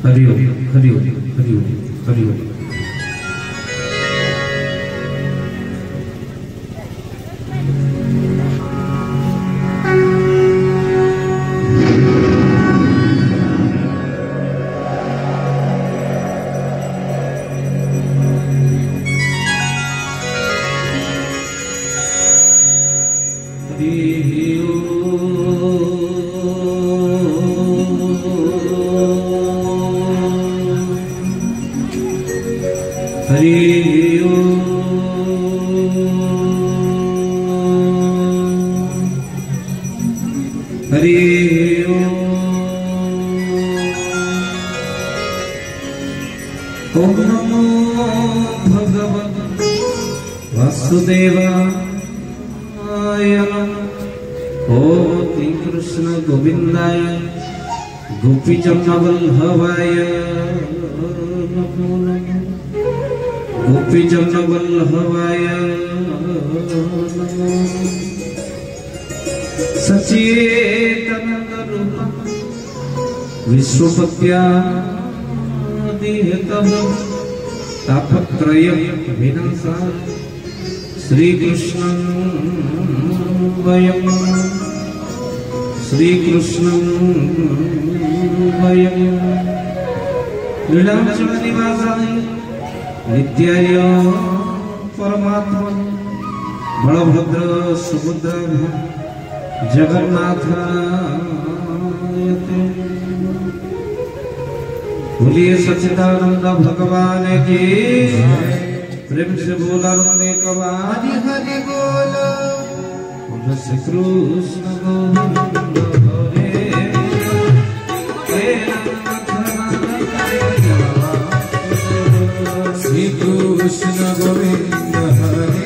हरि ओम हरि ओम हरि ओम हरि ओम। ओम नमो भगवते वासुदेवाय। ओम कृष्ण गोविंदाय गोपीजन वल्लभाय नमो नमः। गोपीजन वल्लभाय नमो। सचेतन रूप विश्वपत्यादिहेतव तापत्रय विनाशाय श्री कृष्णं वयं श्री कृष्णं वयं लीलाचल निवासाय नित्याय परमात्मने बलभद्र सुभद्रा जगन्नाथाय बोलिए सच्चिदानंद भगवान की। प्रेम से बोला नंदे कवारी हरि बोलो। बोलो श्री कृष्ण गोविंद हरे श्री कृष्ण गोविंद हरे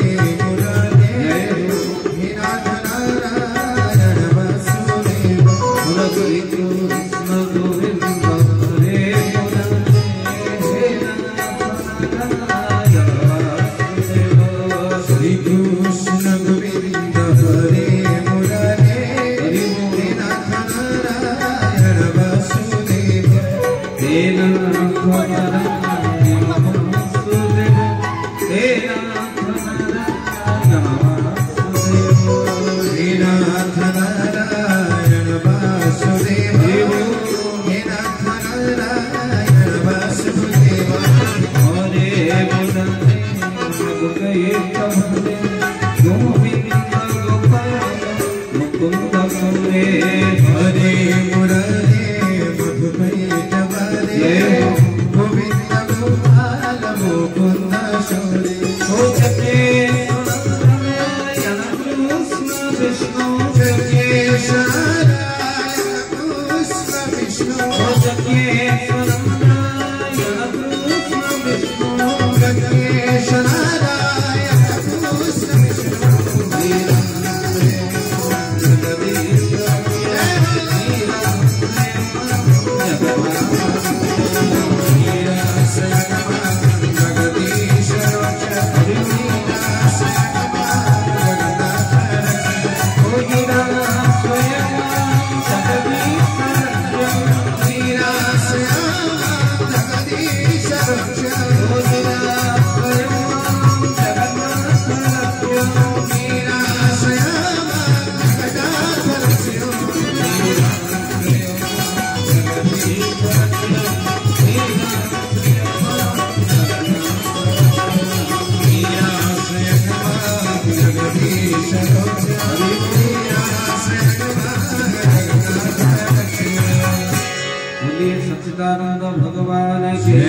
भगवान के।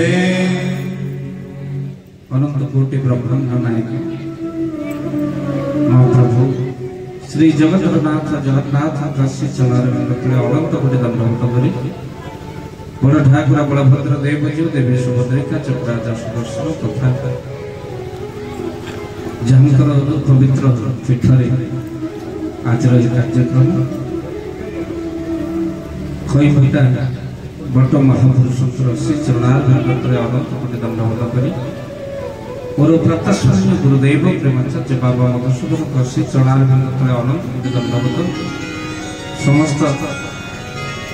अनंत कोटि ब्रह्मांड नायक महाप्रभु श्री जगन्नाथ काशी चलार अनंत कोटि दंडवत करी बड़ ठाकुर बलभद्र देवजी देवी सुभद्रिका चक्राजा सुदर्शन तथा जहांकर पवित्र पीठरे आज कार्यक्रम खईफटा बट महापुरुष श्री चरणारविंद अनंत कोटि दंडवत करी और प्रत्याश्रय गुरुदेव प्रेमाचार्य बाबा मधुसूदन श्री चरणारविंद अनंत कोटि दंडवत समस्त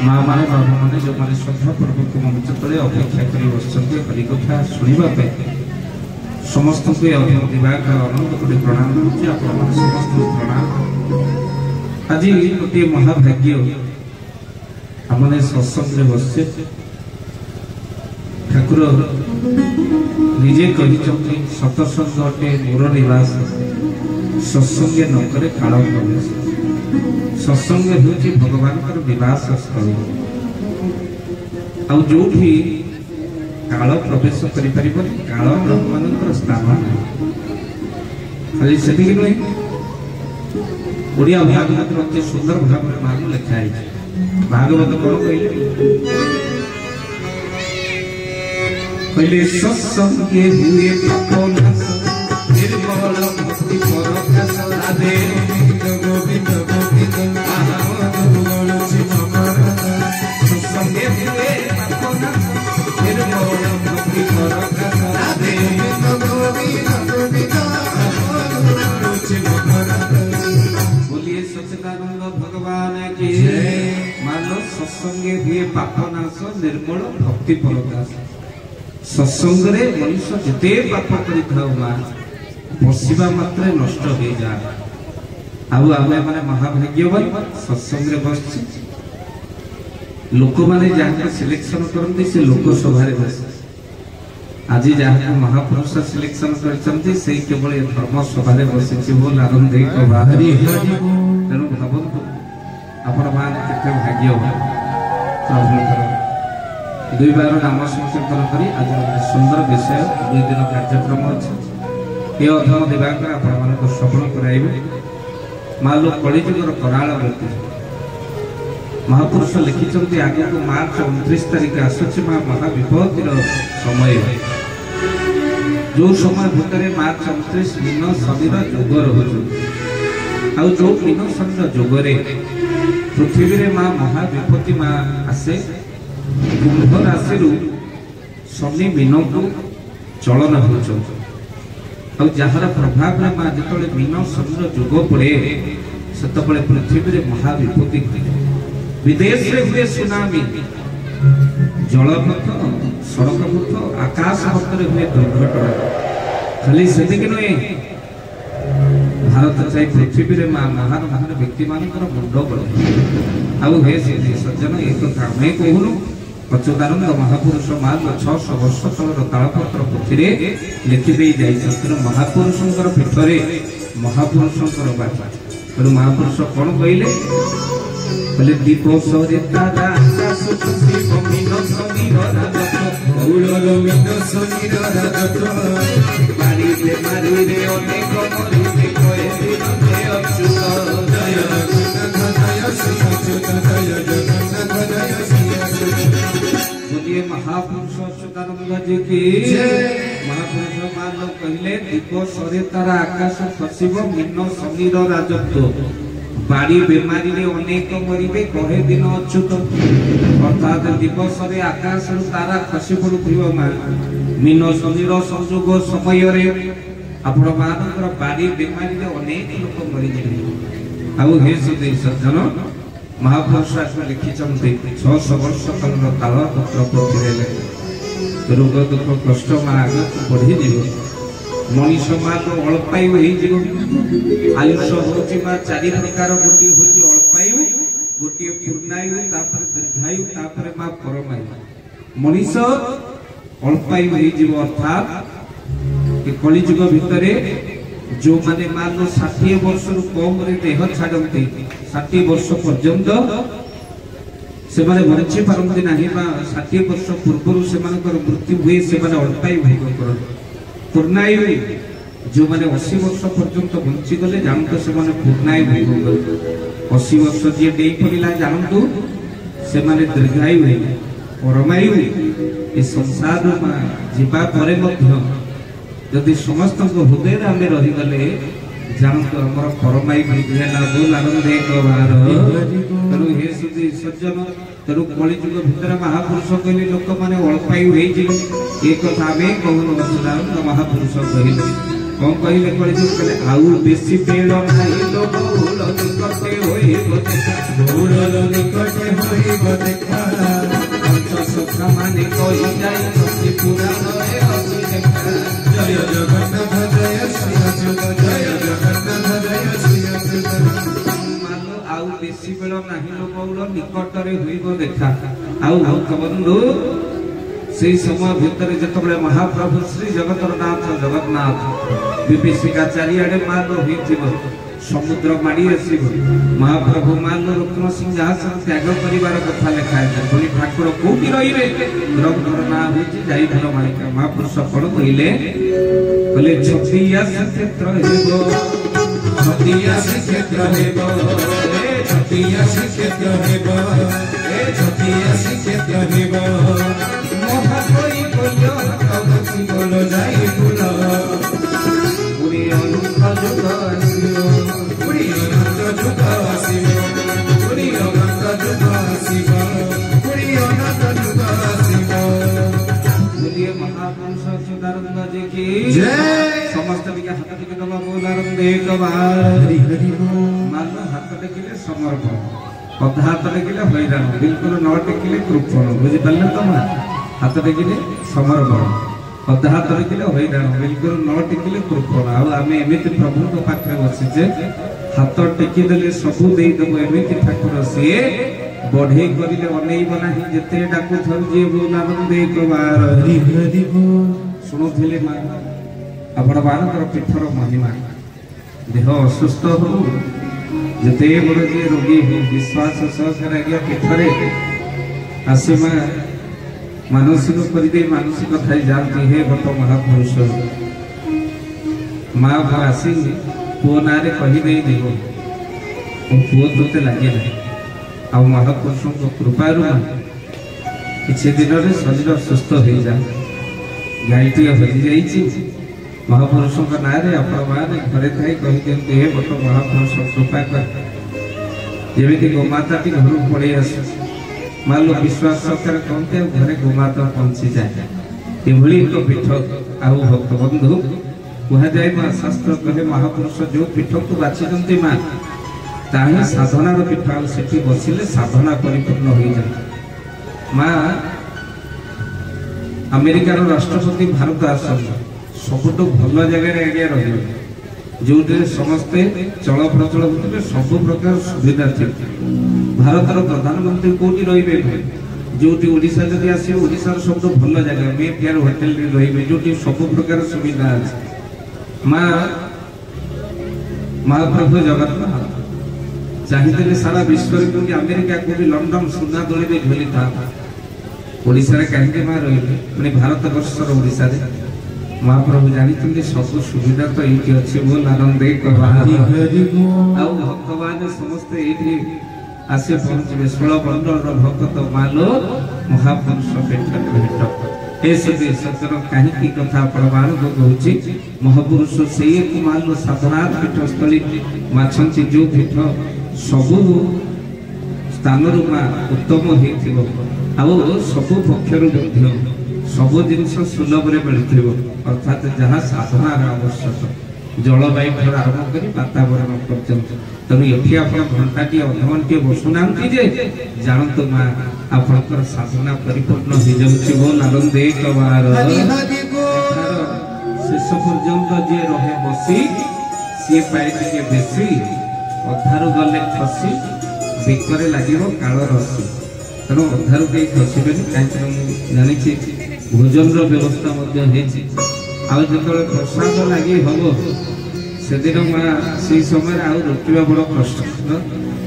माँ माने बाबा माने जो माने श्रद्धापूर्वक मंच तले अपेक्षा करी बसଛନ୍ତି हरिकथा शुणा समस्त को दिवाकर अनंत कोटि प्रणाम करुच्ची आपण समस्त प्रणाम। आज गोटे महाभाग्य आमने सत्संग बसचे ठाकुर निजे कहते सतसंग अटे मोर निवास सत्संगे नकरे काल प्रवेश सत्संग होची भगवान निवास स्थल आ जो काल प्रवेश करि काल ब्रह्मानंद स्थान खाली से नुहे ओडिया भागवत अति सुंदर भाव में लिखा है। भागवत कौन कहले सत्संगे हुए निर्मल भक्ति परकाश राधे गोविंद गोविंद सत्संगे हुए निर्मल भक्ति परकाश राधे गोविंद गोविंद बोलिए सच्चिदानंद भगवान की मानो सत्संगे हुए पापनाश निर्मल भक्ति परकाश सत्संग रे मनुष्य जिते पाप करिथाउ मा बसिबा मात्रे नष्ट हो जाए आउ आमे माने महाभाग्यवान सत्संग रे बसछि लोक माने जहाँ सिलेक्शन करते से लोकसभा रे बस आज जहाँ महापुरुष सिलेक्शन करछन्ति से केवल धर्म सभा रे बसिछि बोल आनंद को बाहरी तेणु भावन्तु आपण मान केते भाग्यवान प्रभु दुई बार नाम संकीर्तन करी आज सुंदर विषय दुई दिन कार्यक्रम अच्छे ये अधम दिवाकर आपण को श्रवण कराइबे माँ लोग कलिजुगर कराल व्यक्ति महापुरुष लिखिं आगे को मार्च 29 तारिख आसुची माँ महाविपत्तिर समय जो समय भितर मार्च 29 मीन शनिर जोग रोच आ जो मीन शनिर जोगरे पृथ्वी रे माँ महाविपत्ति माँ आसे कुंभ राशि शनि मीन को चलन हो जार प्रभाव में माँ जो मीन शनि जोग पड़े से पृथ्वी में महाविपत्ति विदेश में हुए सुनामी जलपथ सड़क पथ आकाश पथ हुए दुर्घटना खाली से नुहे भारत चाहे पृथ्वी में माँ महान महान व्यक्ति मान मुंड बढ़े आउ हे सज्जन एक कथा आम कहूनु अच्युतानंद महापुरुष मान 600 वर्ष तलर तालपत्र पुथी लिखिदे जाइछन महापुरुषंकर पीठरे महापुरुषंकर बाचा तेणु महापुरुष कौन कहले बोले दीप सरे तारा आकाश खुशी मीन शनिर राजत्व उड़ल मीन शनिर राजत्व बाड़ी रे मारी रे अनेक मरिबे कहे दिनते अच्युत जय जगन्नाथ जय श्री अच्युत जय जगन्नाथ जय श्री बोलिए महापुरुष अच्युतानंद जी की महापुरुष मान कहले दीप सरे तारा आकाश खसिब मीन शनिर राजत्व बाड़ी बेमारी रे अनेक मरिबे कहे दिन अच्युत अर्थात दिवस रे आकाश तारा खसी पड़ुथिबो मा मीन शनिर संयोग समय रे आपण मानकर बाड़ी बेमारी रे अनेक लोक मरि जाबे आउ हे सज्जन महापुरुष आत्मा लिखिछन्ते 600 वर्ष तलर ताल पत्र पथिरेले रोग दुख कष्ट मा आगे बढ़ी जीव मनीष माँ तो अल्पायु आयुष होची माँ 4 प्रकार गोटे होची अल्पायु गोटे पूर्णायु तापर दीर्घायु तापर माँ परमायु मनीष अल्पायु अर्थात कलिजुग भितर जो माने मान 60 वर्ष कम देह छाड़ते 60 वर्ष पर्यंत से बंची पारती ना 60 वर्ष पूर्व से मृत्यु हुए से अल्पायु भोग करते पूर्णायु जो माने 80 वर्ष पर्यंत बंची गले जानते से पूर्णायु भोग 80 वर्ष जी डे पड़ा जानतु से दीर्घायु परमायु ये संसार जीवा परे जदि समस्त हृदय आम रहीगले जानतु आम परमायु बोल आनंद एक बार तेणु हे सुधी सज्जन तेणु कलिजुग भितर महापुरुष कहले लोक मैंने अल्पायु एक कथा आम कहून महापुरुष कहले कौन कहले कलिजुग कहले आउ बेसी पेड़ नाही लो बहुल निकटे होइब देखा बहुल निकटे होइब देखा पंच सखा माने कहि जाई सती पुराण रे असि देखा जय जगन्नाथ जय श्री जय जगन्नाथ जय श्री मानो आउ बेसी पेड़ नाही लो बहुल निकटरे होइब देखा आउ भक्त बंधु से समय भितर जिते महाप्रभु श्री जगतरनाथ जगन्नाथ विभीषिका चारिआडे मान हो समुद्र माड़ी आस महाप्रभु मान रत्न सिंहासन त्याग कर कथा लिखाई बोली ठाकुर कौटी रे ग्रंथर ना हूँ जाइधर मालिका महापुरुष कौन कहले छतिया श्रीक्षेत्र छतिया श्रीक्षेत्र छतिया श्रीक्षेत्र छतिया श्रीक्षेत्र महाकोई बोलो हसी बोलो जाई बोलो पुरी अनंत जुग आसियो पुरी अनंत जुग आसियो पुरी अनंत जुग आसियो पुरी अनंत जुग आसियो बोलिए महापुरुष सच्चिदानंद जी की जय समस्त के हाथ टिके दबा बोलारंद एक बार हरि हरि मान हाथ टिके समर्पण पद हाथ टिके हैरान बिल्कुल न टिके कृपण बुझी पाले तो हाथ टेकिले समर्पण पद हाथ टेकिले हैरान बिल्कुल न टेकिले कृपण आम एमती प्रभु पाखे बसीचे हाथ टेकिदेले सबू देदेव एमती ठाकुर सी बढ़े करें अनेब ना जिते डाकू थी बोलानंद एक बार शुणुले माँ आपण मानकर पीठर महिमा देह असुस्थ हो जिते बड़ जी रोगी हो विश्वास सहकार आज्ञा पीठरे आसे माँ मानसिक करदे मानसिक थाई जानती है बट महापुरुष माँ आसी पुओ ना कहीदे जीव पुओ तोते लगे ना आ महापुरुष कृपारू किसी दिन में शरीर सुस्थ हो जाए गाईटी हजि जा महापुरुष ना माने घरे थी कहीदे हे बट महापुरुष कृपा कर जमी गोमाता घर पड़े आस मान लो विश्वास सरकार कहते घरे गोमाता पहुंची जाए ये एक पीठ आउ भक्त बंधु कहुए माँ शास्त्र कहे महापुरुष जो पीठ को बाछी माँ ताही साधनार पीठ आठी बसिले साधना परिपूर्ण हो जाए माँ अमेरिकार राष्ट्रपति भारत आसन सबुठ भल जगह एरिया रही जो समस्ते चल प्रचल होते सब प्रकार सुविधा थी भारतर प्रधानमंत्री कौटी रे जो ओडिशा जदि आस ओडिशार सब भल जगह मे फेयर होटेल रे जो सब प्रकार सुविधा अच्छे माँ महाप्रभु जगन्नाथ चाहिए सारा विश्व में अमेरिका को भी लंडन सुना दड़ी में झुली था ओडिशा कहीं माँ रही मैंने भारत वर्षर ओडिशा महाप्रभु जानते सब सुविधा तो ये अच्छे बोल आनंद भक्तवान समस्ते ये आसे पहुंचे षोल बंडल भक्त मालो महापुरुष भेट सचर कहीं कथा प्रमाण कहूँ महापुरुष से मालो साधनाथ पीठस्थली माछी जो पीठ सबू स्थान माँ उत्तम हो सबू पक्षर सब जिन सुलभ मिलू अर्थात जहाँ साधनार आवश्यक जलवायु ठार आरंभ कर वातावरण पर्यंत तेणु ये घंटाटी अधघंटे बसुना जानतु माँ आपंकर साधना परिपूर्ण हो जाऊँ बोल आनंद एक बार शेष पर्यंत जी रहे बसी सी पाए टे बेसी अधारू गले खसी बेकरे लगे काल रसी तेणु अधारू कहीं खसबे कहीं जानी भोजन व्यवस्था जो प्रसाद लगे हम से दिन माँ से समय आउ रोकवा बड़ कष्ट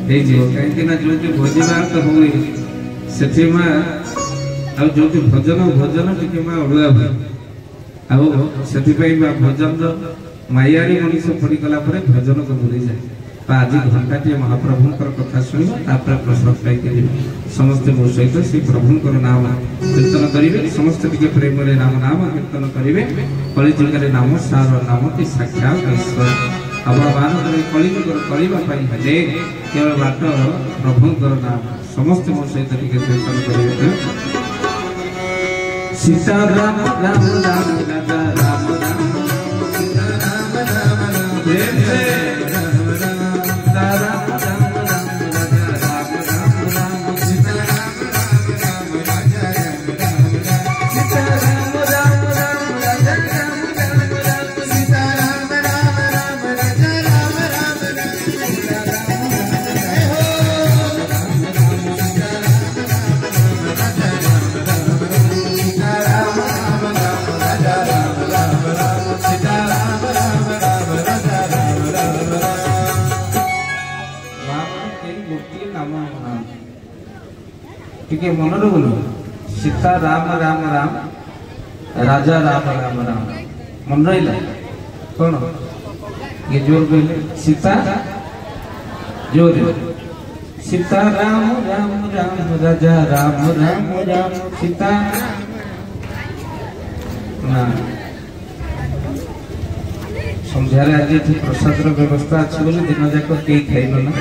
कहीं जो भोजी भात हुए से माँ जो भजन भोजन टी माँ अड़ुआ हुए से माँ भजन मायारी मनीष पड़गला भजन को भूली जाए आज घंटाटे महाप्रभुंकर कथा शुणा प्रसाद पाई समस्ते मो सहित श्री प्रभुंकर नाम कीर्तन करेंगे समस्त टे प्रेम नाम नाम कीर्तन करेंगे कलिजुगर नाम सार नाम की साक्षात ईश्वर आप कलिजुगर करने केवल बाट प्रभुंकर नाम समस्त मो सहित टे कीर्तन करेंगे सीता राम राम राम राजा राम राम सीता राम टिके मन बोलो सीता राम राम राम राजा राम राम राम मन रहा कौन ये जोर कहले सीता जोर सीता राम राम राम राजा राम राम राम सीता ना संध्यारे आज प्रसाद व्यवस्था अच्छी बोली दिन जाक कई खाइन ना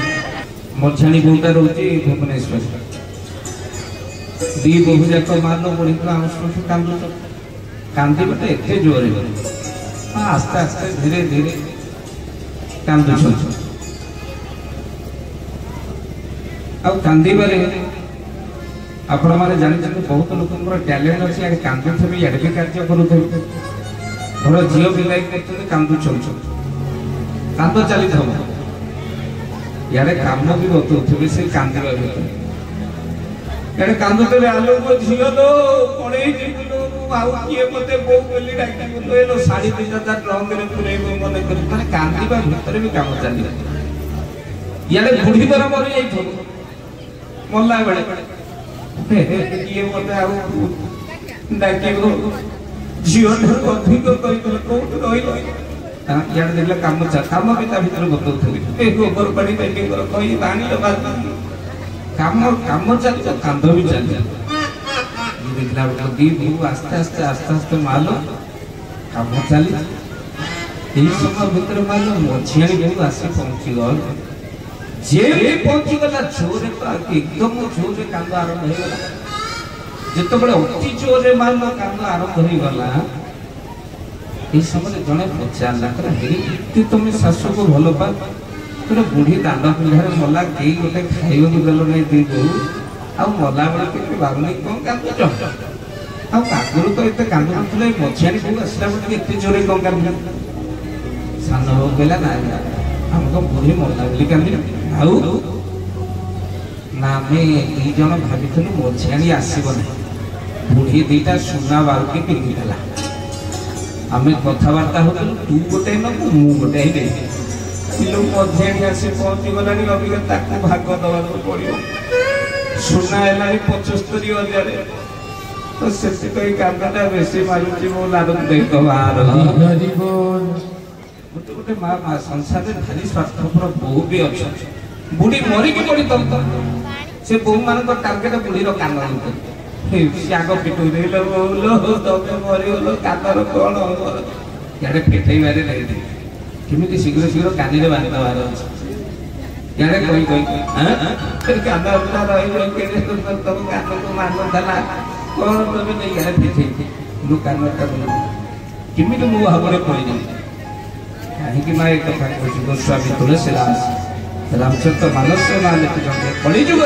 मझाणी बोटा रोचे भुवनेश्वर दी बहु जाक मान बढ़ी कांदु कांदी बटे एते जोरे आस्ते आस्ते धीरे धीरे कांदु कांदीबारे आपण मैंने जानते बहुत लोक टैलेंट अच्छी आगे कांदु थे इे भी कार्य करुवे घर झील बिलाई करते कांदु कांद चली था इे कम भी बताऊे से कांदा भर इे कांदुते आलो झील लो पड़े किए मत बो बोली डाक शाढ़ी 2000 ट्रंक पुरे मन कर कांदा भितर भी कम चली इे बुढ़ी तर मरी जा मरला बेले किए मत डाक झील अधिक कौट रही इे देख कम कम भी भर बताऊी गोबर पानी कही पानी कम कम चल कांद भी चल देखला दी भू आस्ते आस्ते आस्ते आस्ते मालो कम चली समय भर मालो मझिया बहु आसी पहुंची गल जे पहुंची गला जोर एकदम जोर कांद आरंभ हो गला जिते अति जोर मान कांद आरंभ हो गला समय जड़े पचारा तुम शाशु को भल पा गोटे बुढ़ी दांड पिंधार मला कई गोटे खाइबा देल ना दी बहु आला बेले भावनी कौन कांदुच आगुरी तो ये कांदु ना मझिया बहु आसला बेले एत जोरे कौन कांद सान बहु कहला ना आमको बुढ़ी मरला बोली कांदी आम दीज भाभी मझिया आसब ना बुढ़ी दीटा सुना बारुकी पिंधिदेला आम कथबार्ता हो तू गोटे नबू मु गोटे पिलो मझिया आसी पहुंची गला अभिज्ञता भाग दवा पड़ो सुना है 75,000 तो से कांदाटा बेसी मारुची मो लाडन देख बाहर गोटे माँ संसार में भारी स्वार्थपर बहु भी अच्छा बुढ़ी मरिकी पड़ी तम से बहु मान टार्गेट बुढ़ीर कान सी आग पिटुई देलो तमे मरीगल कानर कौन इे पेटेबारे लगे केमी शीघ्र शीघ्र कानी बांध देवार अच्छे इे कही कही कांदा रही तुम कान को मानला कौन तुम नहीं इे पेटे मु कानटा केमी मु भाव में पड़ी कहीं माँ एक कथा कही गोस्वामी तुलसीदास रामचरित मानस माँ लिखिं कलिजुग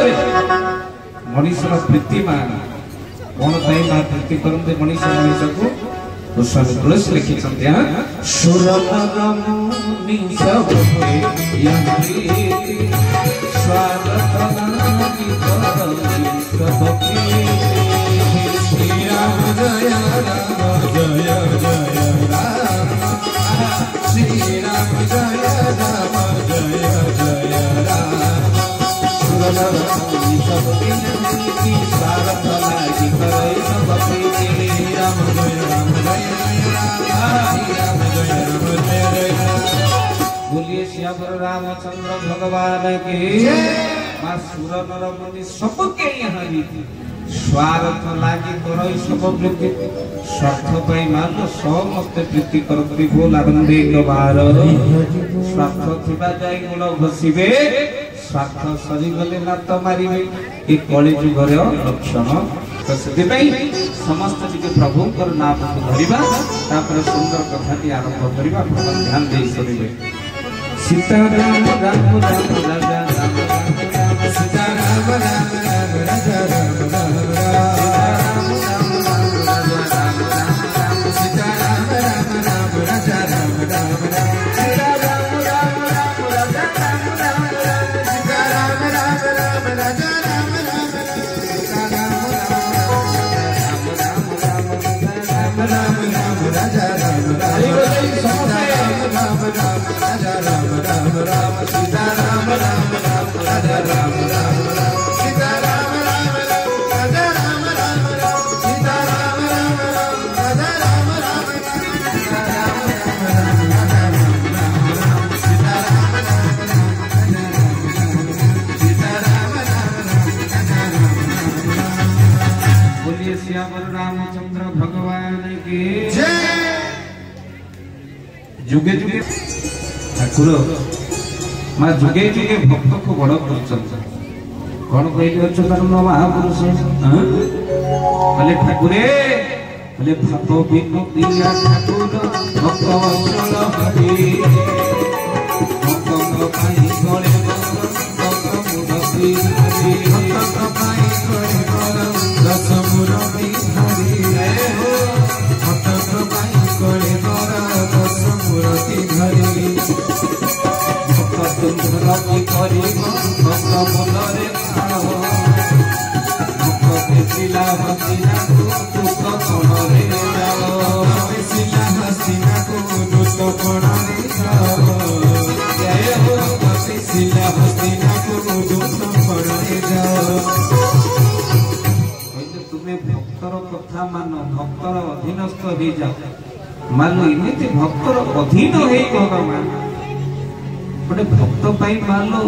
मनीषर प्रीति माँ कौन पाई माँ प्रीति करते मनीष मनीष को गोस्वामी तुलसी लिखिं श्री राम जय राम जय जय राम सब की स्वागत लागी करे सब प्रीति राम जय जय राम जय जय बोलिए श्यावर रामचंद्र भगवान की मां सुर नर मुनि सबके यहाँ स्वार्थ लागी करई सब प्रीति स्वार्थ पाई मान समस्त प्रीति करती बोल आनंदे बार स्वार्थ थिबा जाई गुण घसीबे स्वार्थ सरी गले लात मारिबे ए कली जुगर लक्षण तो से समस्त टिके प्रभु नाम धरिबा तापर सुंदर कथाटी आरंभ करिबा ध्यान दे सुनिबे सीता राम राम राम राजा राम राम राम सीता राम राम राम राजा राम राम राम सीता राम राम राम राजा राम राम राम सीता राम राम राम राजा राम राम राम सीता राम राम राम राजा राम राम सीता राम राम राम राजा राम राम राजा राम राम राम सीता राम राम राम राजा राम राम राम सीता राम राम राम राजा राम राम राम सीता राम राम राम राजा राम राम सीता राम राम राम सीता राम राम सीता राम राम बोलिए श्यामल रामचंद्र भगवान की जय। जुगे जुगे ठाकुर माँ जुगे जुगे भक्त को बड़ कर कौन कहते महापुरुष कहले ठाकुरे कहले भाव विमुक्तिया ठाकुर भक्त अचल हरि भक्त पाई गले दस मुरती धरी भक्त पाई गले दस मुरती धरी रवि कर भक्त मुलरे बेसिला हसीना को दुख कोणरे जाओ बेसिला हसीना को दुख कोणरे जाओ जय हो बेसिला हसीना को दुख कोणरे जाओ। तुम्हें भक्तर कथा मान भक्तर अधीनस्थ हो जाओ मानो इमिति भक्तर अधीन हो भगवान गोटे भक्त मानो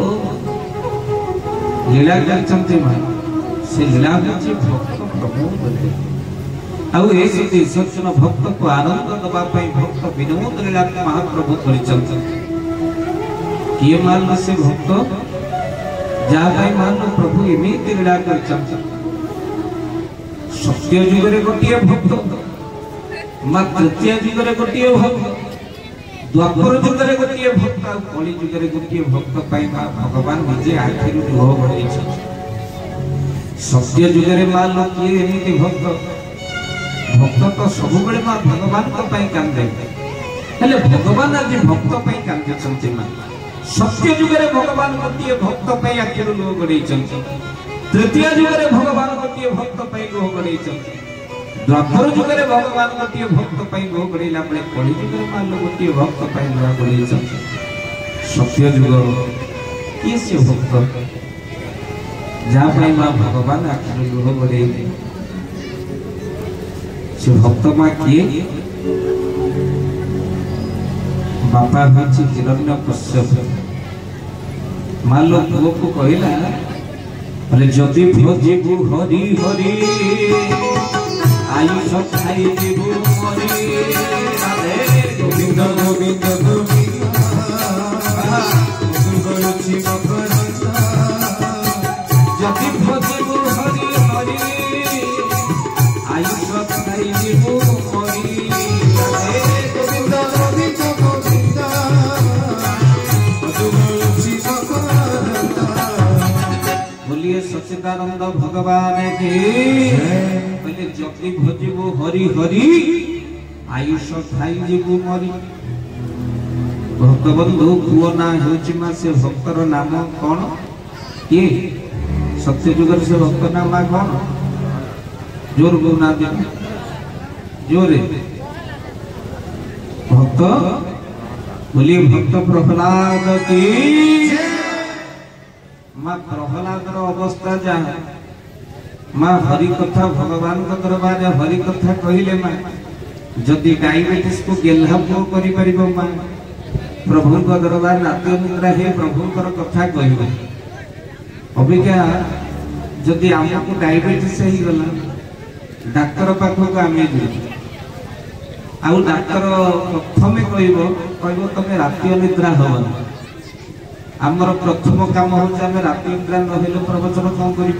लीला करते से लीला भक्त प्रभु आसन भक्त को आनंद दवाई भक्त विनोद लीला महाप्रभु कर किए मान से भक्त जहाँ मान प्रभु एमती लीला कर सत्य जुगे गोटे भक्त माँ तृतीय जुगे गोटे भक्त द्वापर जुगे गोटे भक्त कली जुगे गोटे भक्त भगवान निजे आखि लुह बढ़े सत्य जुगे मान किए एमती भक्त भक्त तो सब माँ भगवान कांदे हेले भगवान आज भक्त कांदे माँ सत्य जुगे भगवान गोटे भक्त आखि लुह बढ़े तृतीय जुगे भगवान गोटे भक्त लुह बढ़े द्वापर जुगे भगवान गोटे भक्त लुह बढ़ेला बेले कली जुगे मान गोटे भक्त लुह बढ़े सत्य जुग किए से भक्त जहाँ माँ भगवान आखिर लुह बढ़े से भक्त माँ किए बापा हूँ हिरण्य कश्यप मान लो पुओ को कहला बोले जदि भजिबु हरि हरि आयुष खाई जीवु मरि गोविंद गोविंद गोविंद जदि भजिबु हरि हरि आयुष खाई जीवु मरि गोविंद गोविंद गोविंद बोलिए सच्चिदानंद भगवान की बोले जदि भजिबु हरि हरि आयुष खाई जीवु मरि भक्तबंधु पुओ ना होछि मा से भक्तर नाम कौन किए सत्य जुगर से भक्त नाम कौन जोर गुना दे जोरे भक्त बोलिए भक्त प्रहलाद की माँ प्रहलाद अवस्था जहाँ माँ हरि कथा भगवान का दरबार हरि कथा कहले माँ जदि डायबिटीज को गेल्हा पुओ करि परिबो माँ प्रभु का दरबार नाट्य निद्रा हे प्रभु कथा कहबे अबिका जदि आमको डायबिटीज हो गला डाक्तर पाखक आम आउ डाक्तर प्रथम कहब तुम राति अनिद्रा हवन आमर प्रथम काम हूँ आम राति निद्रा नहेले प्रवचन कौन कर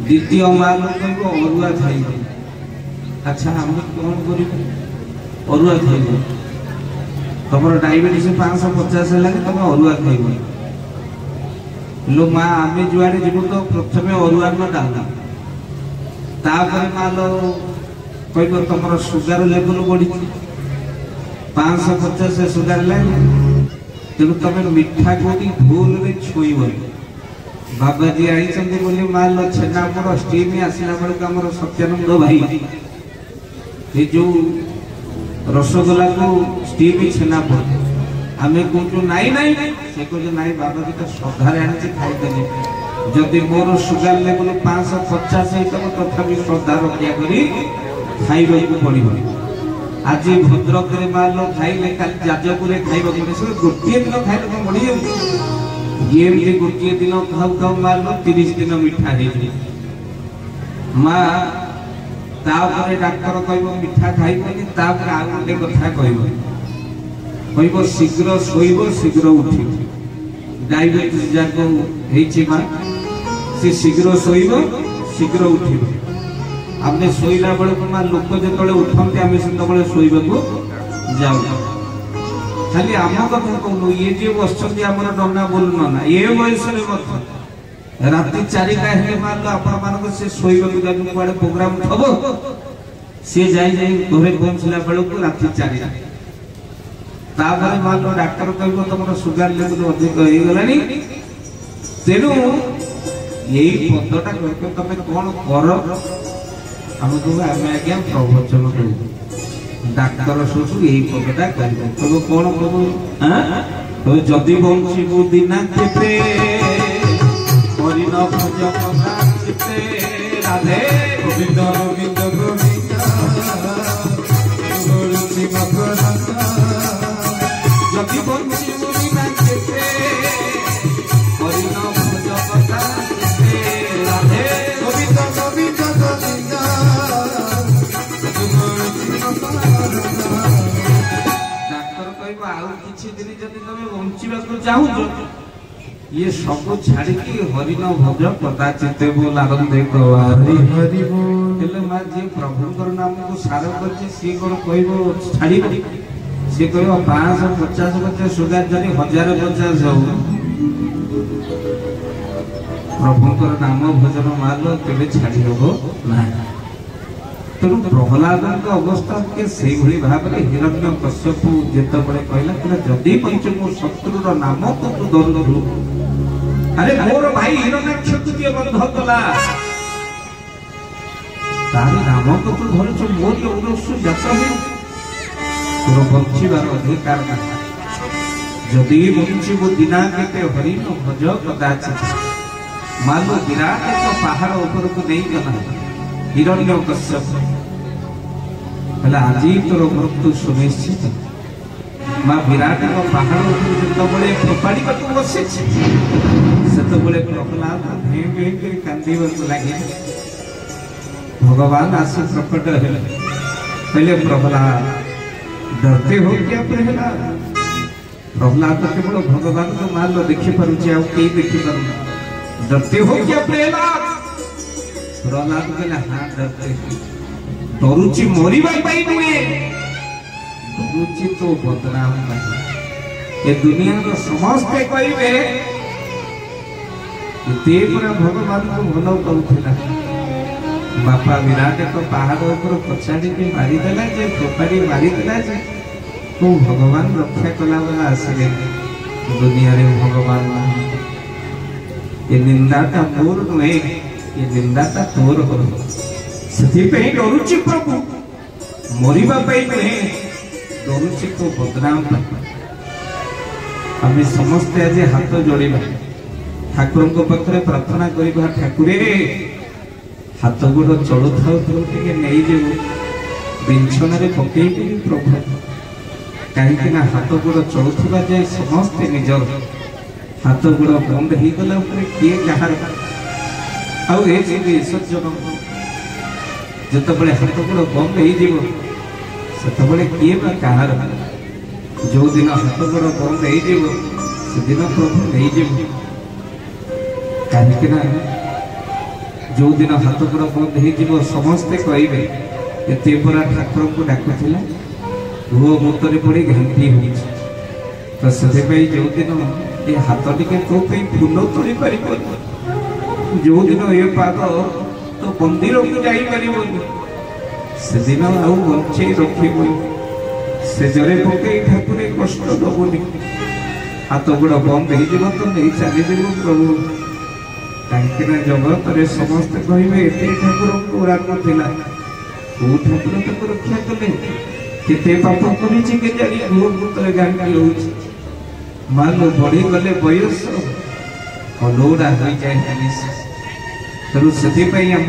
द्वितीय मान कह अरुआ खाइब अच्छा आम कौन कर अरुआ खाइब तुम डायबिटीज 550 है तुम अरुआ खाइब लो माँ आम जुआड़े जीव तो प्रथम अरुआ डालना माँ लो कह तुम सुगर लेवल बढ़ी 550 सुगर लेवल तेणु तुम मिठा कोटी भूल छुईब बाबाजी आई माँ लो छेनापोड़ स्टीम आसला बेलू सत्यानंद भाई ये जो रसगोला को स्टीम छेनापोड़ आम कहूँ नाई नाई से कहते नाई बाबाजी तो श्रद्धारे आनी खाईदेली जदि मोर सुगर लेवल 550 तथापि श्रद्धा रक्षा करी खाइबा पड़ो आज भद्रक माँ लो खाइले जाजपुर खाइबा गोटे दिन खाइले तो बढ़ी जाऊँ ये गोटे दिन खाऊ खाऊ माँ लो 30 दिन मिठा माँ तापर डाक्तर कह मिठा खाइबनी तापर आउ गोटे कथा कह शीघ्र शोब शीघ्र उठ डायबिटीज जाक माँ सी शीघ्र शोब शीघ्र उठ आम शोला बेलू माँ लोक जो उठते आम से शोबा जाऊ खाली आम कथा कहूँ ये जी बस आम नना बोलू नना ये बयस राति 4टा हेले मान लो आपण मानक से शोबा कड़े प्रोग्राम थब सी जाई घरे पहुँचला बेलू राति 4टा तापर मान लो डाक्तर कह तुम सुगर लेवल अधिक हो गला तेणु यही पदटा तुम कौन कर आम कह आम आज्ञा प्रवचन करूँ डाक्तर शुशु यही पदटा कर तुम कौन कहू जदि बंचू दिना चित्रे राधे गोविंद गोविंद गोविंद जदि बंचू दिना चित्रे राधे गोविंद गोविंद गोविंद डाक्तर कह आउ किछि दिन जदि तुम बंचिबा चाहूच ये सब छाड़ी हरिन भज कदाचित बोलारंदे हरि माँ जी प्रभुंर नाम को सार कर सी कौन कह छाड़ी सी कह 550 सुगर जदि 1050 हो प्रभुंर नाम भजन माल केवे छाड़ी हम ना तेणु प्रहलाद अवस्था के से भाव में हिरण्य कश्यप जिते कहला जदि पंच मो शत्रुर नाम तो तू दंडु अरे मोर भाई हिरण्याक्ष तुझे बंध कला तारी नाम तो तू धरछ मोर उदस्सु जात हो तोर बंचिबार अधिकार ना जदि बंचिबु दिना केते हरिण भज कदाचित मालो विराट एक पहाड़ ऊपर को नहीं गला हिरण्य कश्यप आज तोर मृत्यु सुनिश्चित माँ विराट पहाड़ जिते फोपाड़ी बसी से प्रहलाद भें भें कर कांदे लगे भगवान आसे प्रकट पहले प्रहलाद डरते हो क्या प्रहलाद प्रहलाद केवल भगवान को मान लो देखी पारुचे कई देखी पार डरते हो क्या प्रहलाद प्रहलाद कहला हाँ डरते डरुची मरिबा पाई नुहे डरुची तो बदनाम ये दुनिया तो समस्ते कहबे भगवान को भल करुला बापा विराट तो पहाड़ ऊपर पछाड़ी के मारिदेला जे फोपाड़ी मारिदेला जे तू भगवान रक्षा कला वाला आसिले दुनिया रे भगवान ये निंदाटा मोर नुहे ये निंदाटा तोर हो से डरुची प्रभु मरिबा पाई नुहे डरुची तो बदनाम आम समस्ते आज हाथ जोड़िबा ठाकुर पाखे प्रार्थना करवा ठाकुर हाथ गोड़ चलु था नहीं जाऊ बिछन पकई प्रभु कहीं हाथ गोड़ चलुवा जाए समस्ते निजर हाथ गोड़ बंद हो गला किए कहार आसजन जिते हाथ गोड़ बंद हो किए कहार जो दिन हाथ गोड़ बंद हो दिन प्रभु नहीं जाऊ कहीं जो दिन हाथ गोड़ बंद हो समस्ते कहे एत परा ठाकुर को डाकुला भूह मूतरे पड़ी घाटी हो तो से जो दिन ये हाथ टिके तो फूल तोड़ी पार जो दिन ये पाद तो मंदिर को जापर से दिन आउ बचे रखी से जरे पकई ठाकुर कष्ट दबुनि हाथ गोड़ बंद हो तो नहीं चलीज प्रभु कहीं जगत में समस्ते कहे ये ठाकुर को राग ना कौ ठाकुर तक रक्षा कले केते पाप कर गांधी हो मान लो बढ़ी गले बयस अलौड़ा हो जाए तेणु से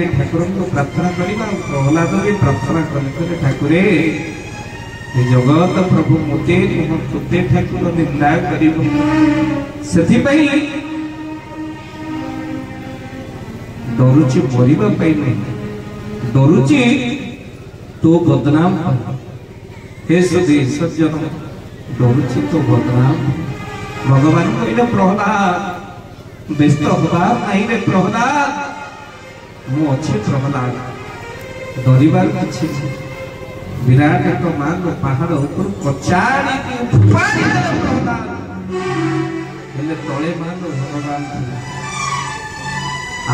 ठाकुर को प्रार्थना करवा प्रहलाद भी प्रार्थना कले ठाकुरे जगत प्रभु मुते तुते ठाकुर निंदा कर डरुची मरवाई नहीं डरुची तो बदनाम हे सुधी सज्जन डरुची तो बदनाम भगवान कहले प्रहलाद व्यस्त हवा नहीं रे प्रहलाद मु अच्छे प्रहलाद डरबार किसी विराट एक मान पहाड़ ऊपर कचाड़ी प्रहलाद तले मान भगवान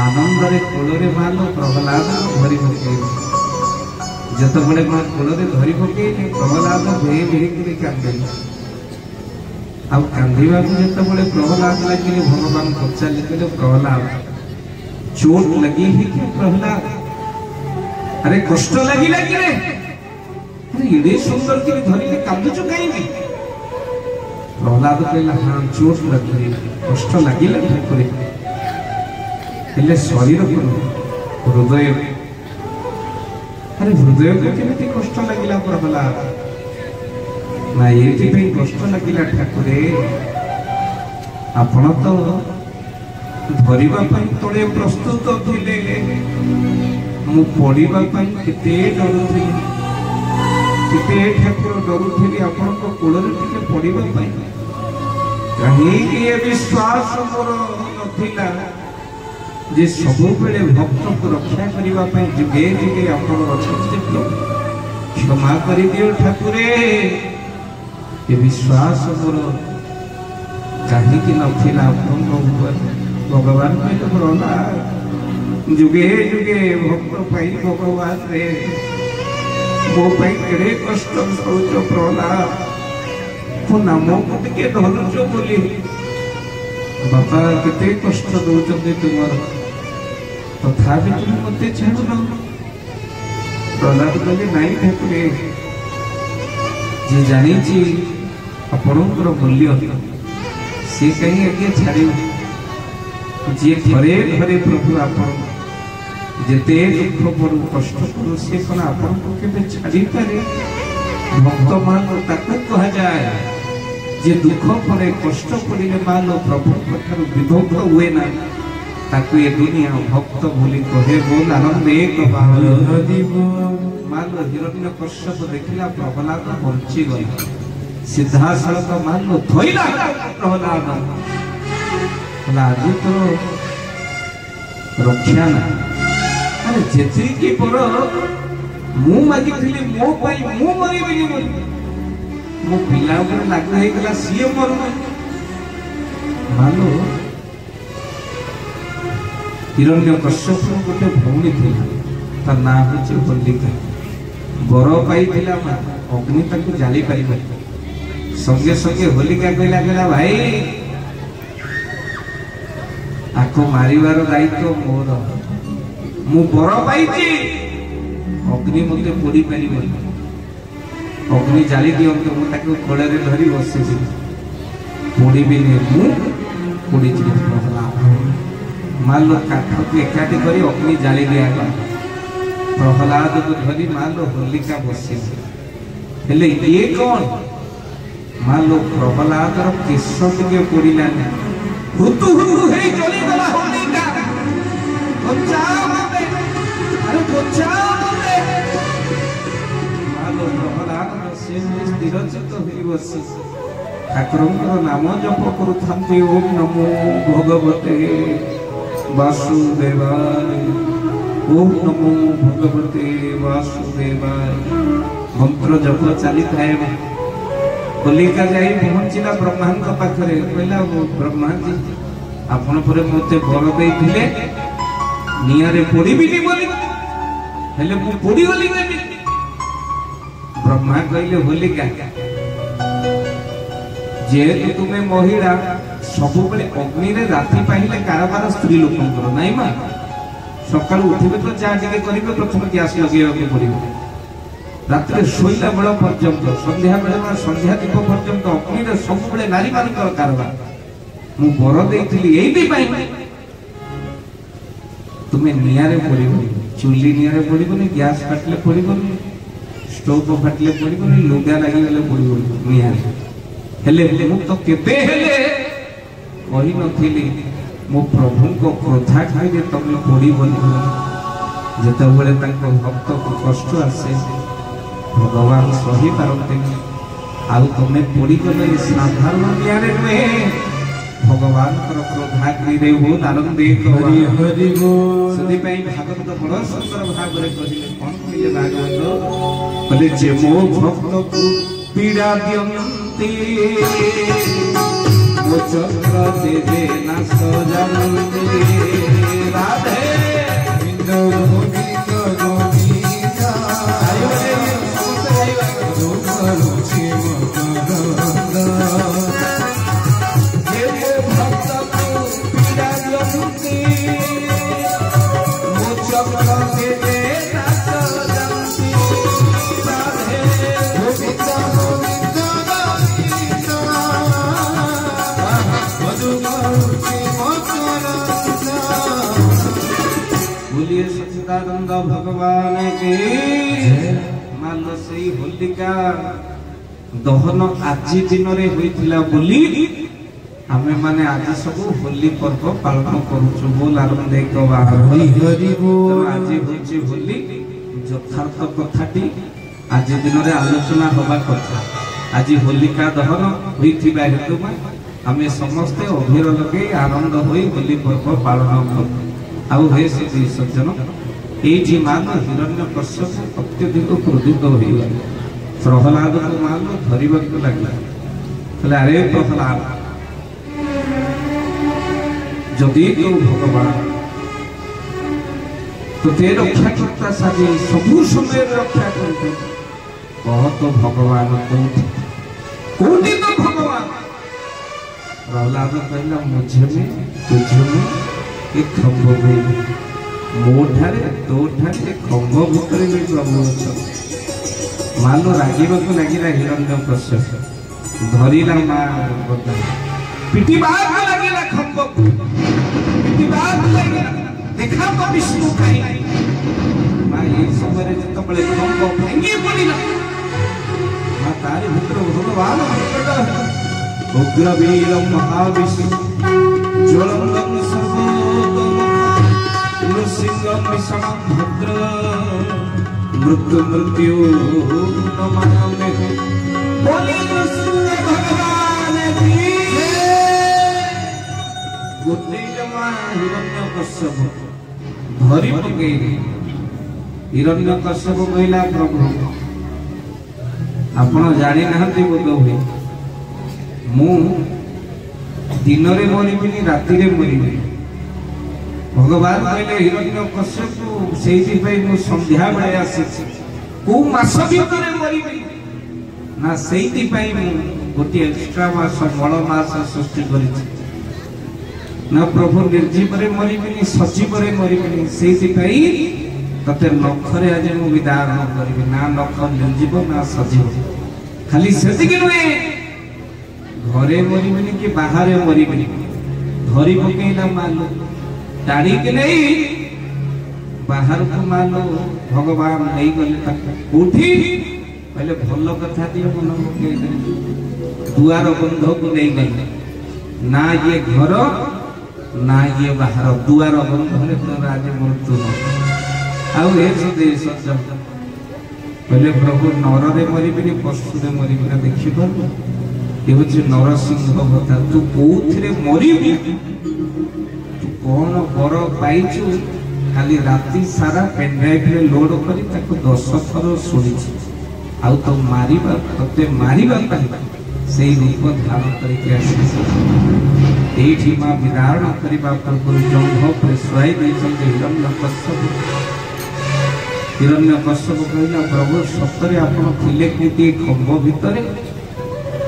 आनंद कोल मान प्रहलाद धरी पकड़ जत बड़े मां कोल धरी पकड़ प्रहलाद भे भे कांदे आंधा जो प्रहलाद लगे भगवान पचारे प्रहलाद चोट लगी ही क्या प्रहलाद अरे कष्ट लगी लगी रे अरे इडे सुंदर की धरी कांदुच कहीं प्रहलाद कहला हाँ चोट लगी कष्ट लगी ठाकुर हेले शरीर को हृदय अरे हृदय को केमिति कष्ट लगिला प्रहलाद ना ये कष्ट लगिला ठाकुरे आपण तो धरिबा पई तळे प्रस्तुत थिले मु पढिबा पई केते डरुथि केते ठाकुर डरुथि आपण को कोलरे टिके पढिबा पई कहीं ये विश्वास मोर नथिला जे सब बेले भक्त को रक्षा करिबा पई जुगे जुगे आपण रक्षित क्षमा करि दियो ठाकुरे ये विश्वास मोर कहीं की नथिला भगवान में तो प्रहलाद जुगे जुगे भक्त पाई भगवान रे मो पाई केड़े कष्ट सौच प्रहलाद तो नाम को टिके धरुच बोली बापा केते कष्ट दौरान तुम तथापि तुम मत छाड़ुन प्रहलाद कहले नाई ठाकुरे जे जानी आपणकर मूल्य सी कहीं आगे छाड़ जी घरे घरे प्रभु आपण जेते दुख पड़ू कष्ट पड़ू सी कौन आपण को केबे छाड़ी पारे भक्त मान ताको कहा जाए जे दुख पड़े कष्ट पड़े मान प्रभु ठार विभक्त हुए ना ताको ये दुनिया भक्त बोली कहे बोल आनंद एक मान हिरण्य कश्यप देखला प्रहलाद बंची गला सीधा सड़क मान धोइला प्रहलाद आज तो रक्षा ना अरे जेती की पर मु मागी थिली मो पाई मु मरी बिनी बोली मो पिला ऊपर लागू हे गला सीए मरु मानो हिरण्य कश्यप गोटे भौणी थी तार ना होचे होलिका बर पाई थिला मा अग्नि ताको जाली पारि संगे संगे होलिका कहला कहला भाई आको मारिवार दायित्व मोर मु बर पाई अग्नि मते पोड़ी पारि अग्नि जाली दियंतु मु ताको कोड़े धरी बसी पोड़ी भी नहीं मु पोड़ी मान लो काठ को एकाठी कर अग्नि जाली दिया प्रहलाद को धरी मान लो होलिका बसी हेले ये कौन मान लो प्रहलाद केश टिके पड़ा हुतु हुतु हे जली गला होलिका बचाओ मते अरे बचाओ मते मान लो प्रहलाद से स्थिर चित्त होई बसी ठाकुरंकर नाम जप करुथांती ओम नमो भगवते वासुदेवाय ओम नमो भगवते वासुदेवाय मंत्र जप चली थाए होलिका जाई पहुंचला ब्रह्मा पाखरे कहला ब्रह्मा जी आपण पर मते बर देइथिले नियारे पड़ीबिनी बोली हेले मु पड़ी गली गनी ब्रह्मा कहले होलिका जेहेतु तुम्हें महिला सब बेले अग्नि रे राति पाइले कारबार स्त्री लोकंकर नाई मा सकाल उठिबे तो चा टिके करिवे प्रथम गैस लगेबाके पड़िबो रात शोला बेल पर्यंत संध्या बेल संध्या दीप पर्यंत अग्नि रे सब बेले नारी मानकर कारबार मु बर देइथिली एई पाई तुम्हें नियारे पड़िबो चुल्ली नियारे पड़िबोनी गैस काटले पड़िबोनी स्टोव फाटले पड़िबोनी लुगा लागि गले पड़िबोनी नियारे हेले मु तो केबे हेले कहि नथिली मो प्रभु को क्रोधा खाइले तमे पड़िबोनी जेते बेले ताको भक्त को कष्ट आसे भगवान सही पारते आउ तमे पड़ी गले साधारण नियारे नुहे भगवान क्रोधाग्नि रे हो आनंदे हरि हरि बोल सदी पई भागवत बड़ सुंदर भाव रे कहिले कोन कहिले भागवत कहले जे मो भक्त को पीड़ा दियंती मो चक्र देवे ना सजंती राधे बिंदु गोविंद गोविंदा आयो रे समस्त गाइबा जो करूछि मकरंद बोलिए सच्चिदानंद भगवान के मानसी होलिका दहन आज दिन रे होइथिला बोली हमें माने आज सब होली पर्व पालन करूछु बोल आनंद हरि हरि बोल आज होछि होली यथार्थ कथाटी आज दिन रे आलोचना होबा कथा आज होलिका दहन होइथिबा हेतु हमें समस्ते अभिर लगे आनंद होई होली पर्व पालन करू आउ हे से सज्जन एठी मान हिरण्यकश्यप अत्यधिक क्रोधित होइला प्रहलाद को मान धरिबक लागला कहले अरे प्रहलाद जदि तो भगवान तो ते रक्षा करता साजे सबु समय रक्षा करते कह तो भगवान कोटि तो भगवान प्रहलाद कहला मुझे में तुझे में एक खंभ में मोठारे तो ठारे खंभ भीतर में प्रभु अच्छा मानो रागिबक लागिला हिरण्यकश्यप धरिला मा पिटी बाग लागिला खंभ पिटी बाग लागिला देखा तो विष्णु काई मां ये समय जत बळे खंभ भांगी पड़िला मां तारे भीतर भगवान उग्र वीर महाविष्णु ज्वलंतं सर्वोत्तम नृसिंहं भद्र मृत्यु नमामि बोले नृसिंह भगवान की गोटे जमा हिरण्यकश्यप धरि पकई हिरण्यकश्यप कहला प्रभु आपण जानि नाहंती बोध हुए मु दिन रे मरिबिनी राति रे मरिबिनी भगवान कहले हिरण्यकश्यप सेहि पई मु संध्या बेले आसी को मास भीतर मरिबी ना सेहि पई मु गोटे एक्स्ट्रा मास मळ मास सृष्टि करि ना प्रभु निर्जीव रे मरिबिनी सजीव रे मरिबिनी सेहि पई तते नखरे आज मु विदान करबी ना नख निर्जीव ना सजीव खाली सेति के नुए घरे मरिबिनी कि बाहर मरिबिनी धरी पकेला मानो टाड़ी के नहीं बाहर को मानो भगवान नहीं गले उठी पहले भल कथा दियो मन पके दुआर बंध को नहीं गले ना ये घर ना ये बाहर दुआर बंध रे तो राज मृत्यु आउ ए सज्जन पहले प्रभु नर रे मरिबिनी पशु रे मरिबिनी देखि पर ये होची नरसिंह कथा तू कोथिरे मरिबी तू कोन बर पाइछु खाली राति सारा पेन ड्राइव रे लोड करी ताको 10 थर सुनी आउ तो मारिबा तते मारिबा से रूप धारण करके माँ विदारण करने पूर्व जंघ पर शुआई हिरण्यकश्यप कहला प्रभु सतरे आपण थिले गोटे खंभ भितर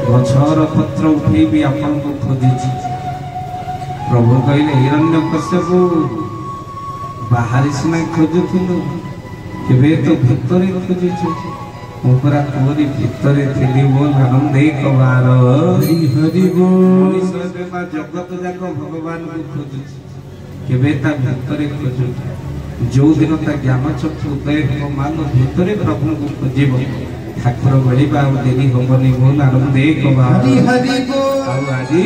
गछर पत्र उठे भी आपण को खोजी। प्रभु कहले हिरण्यकश्यप बाहर सिना खोजुलु केबे तो भितर खोजुछु ऊपरा तोरी भितर थिली बोल आनंदे कबार हरि हरि बोल सर्वमा जगत जाक भगवान को खोजुछु केबे ता भितर खोजु जो दिन ता ज्ञान चक्षु उदय हो मान भितर प्रभु को खोजिब ठाकुर मिलवा देरी हबनी बोल आनंदे कबार हरि हरि बोल आ आदि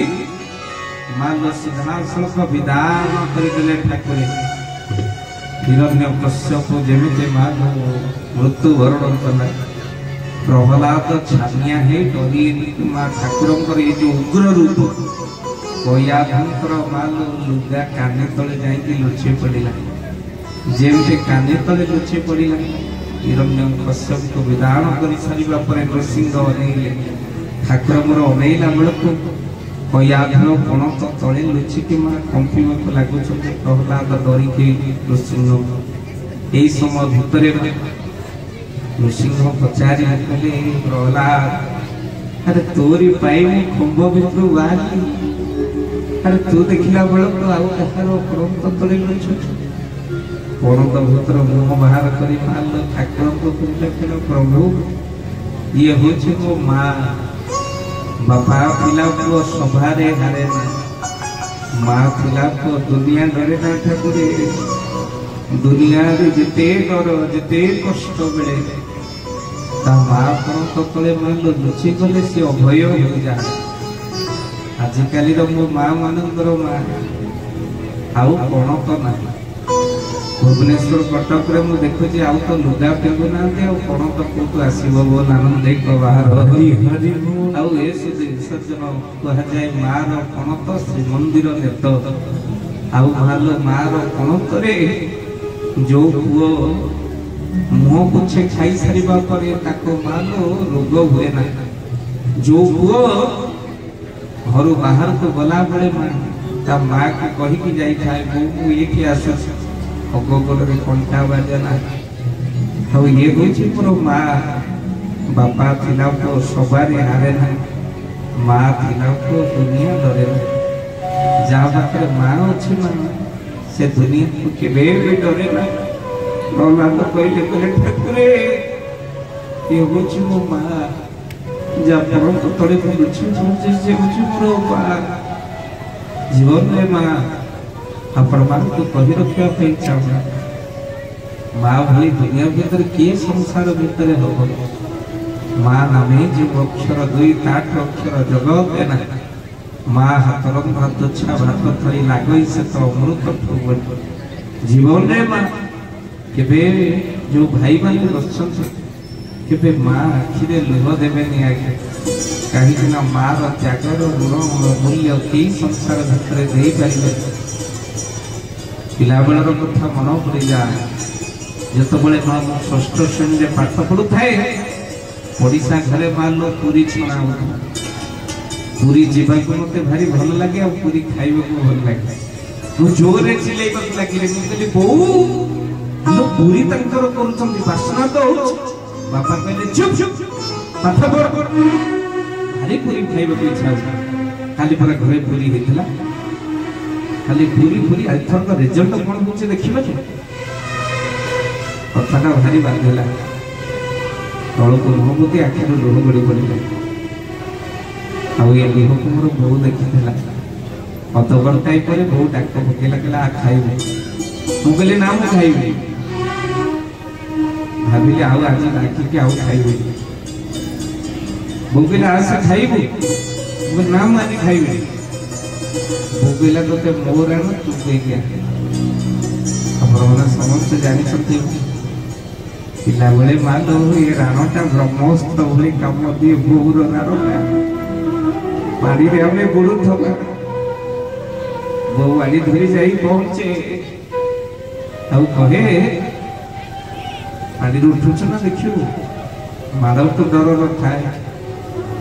मान सिंहासन को विदान करले ठाकुर हिरण्यकश्यप जेमिते मान मृत्यु वरण कला प्रहलाद छानिया है डरी माँ ठाकुर ये जो उग्र रूप कयाधर माल लुगा काने तले जाइए लुचे पड़ा जेमते काने तले लुचे पड़ा हिरण्यकश्यप को विदान कर सारा पर नृसिंह अनेले ठाकुर मोर अनेला बेलू कयाधर कण तो तले लुचिकी माँ कंपिबा लगुच प्रहलाद डरिकी नृसिंह यही समय भितर नृसिंह पचारि कहले प्रहलाद अरे तोरी पाई खंभ भितर बाहरी अरे तू देखला बेलू आउ कहार पड़ंत तले लुचु पड़ंत भितर मुह बाहर कर ठाकुर को कहले प्रभु ये हूँ मो माँ बापा पिला पुओ सभारे हारे ना माँ पिला पुओ दुनिया डरे ना ठाकुर दुनिया जिते डर जिते कष्ट मिले माँ को तले मान लुचि गले सी अभय हो जाए आजिकाली मो माँ मानकर माँ आउ कौन तो ना भुवनेश्वर कटक रे मुझे देखुची आउ तो लुगा पिंधु ना कौन तो कौटू आसो बोल आनंद बाहर आउ ए विसर्जन कह जाए माँ कौन तो श्रीमंदिर नेत आउ भालो माँ कौन तो जो पुओ मुह पुछे खाई सारिबा परे ताको मानो रोग हुए ना जो पुओ घर बाहर को गला बड़े माँ ता माँ को कही की जाई थाए बो ये के आस अगोगल रे कंटा बाजना अब ये होची पुरो माँ बापा थिला को सबारे हारे ना माँ थिला को दुनिया डरे ना जा पाखरे माँ अछि माँ से दुनिया को केबे भी डरे ना प्रहलाद कहले कहले ठाकुरे ये होची मो माँ जा परम तले लुचि से होची मोर माँ जीवन में माँ आपण मान को कही रखा चाहूँ माँ भली दुनिया भीतर किए संसार भीतर हम माँ नामे जो अक्षर दुई ताठ अक्षर जगत है ना माँ हाथ रंधा तुच्छा भात थरी लागई से तो अमृत जीवन में माँ केबे जो भाई माने बसन केबे माँ आखिरे लुह देवेनि आगे कहीं माँ त्यागर मूल्य कई संसार भीतर दे पारे पिला बेलर कथा मन पड़ जाए जिते षष्ठ श्रेणी में पाठ पढ़ु थाए पड़िशा घरे माँ लो पूरी छणा पूरी जीवाक मत भारी भल लगे और पूरी खाइबा को भल लगे मु जोरे चिल्लाइबा लगे कहली बो लो पूरी तंकर करूछंती बासना तो बापा कहले चुप चुप पाठ पढ़ भारी पूरी खाइबा को इच्छा काली पर घरे पूरी हेतला खाली पूरी पूरी आथर का रिजल्ट कोन होचे देखिबा के कथाटा भारी बांधला तल को मुहबती आखिर लुह गड़ी पड़े ये लुह को मोर बो देखी अत घंटा पर बो डाक पकेला कहला खाइबे मु कहले ना मु खाइबे भाविले आउ आज डाकी के आउ खाइबे बो कहला आज खाइबे मु ना मानी खाइबे बो कहला तो मोर आन तू दे गया हमर मन समस्त जानि छथि पिला बेले मान ये राणटा ब्रह्मस्त्र भली काम दिए बोर राणटा पानी रे हमें बुड़ू थका बो वाली धरी जाई पहुंचे आउ कहे पानी उठुछ ना देखियो माधव तो डर थाए